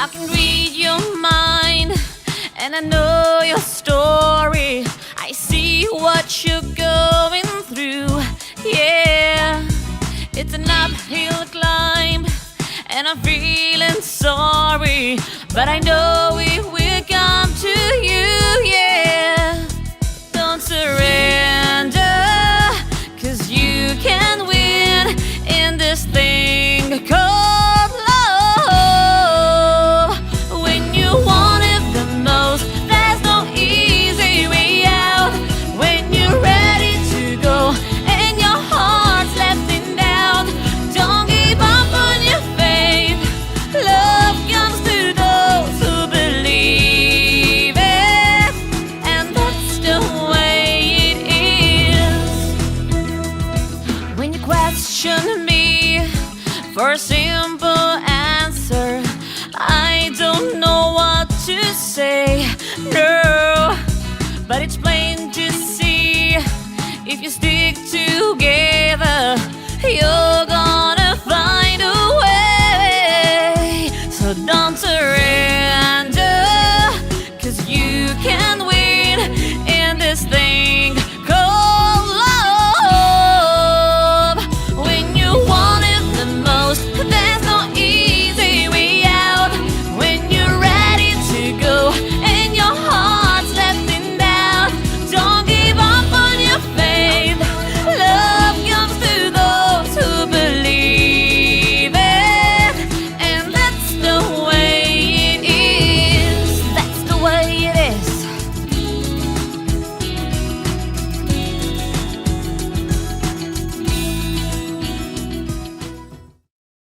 I can read your mind, and I know your story. I see what you're going through. Yeah, it's an uphill climb, and I'm feeling sorry, but I know it will come to you. Yeah, don't surrender, 'cause you can win in this thing called love. When you want it the most, there's no easy way out. When you're ready to go and your heart's left in doubt, don't give up on your faith. Love comes to those who believe it, and that's the way it is. When you question me for a simple answer, I don't know what to say, no. But it's plain to see, if you stick together, you'll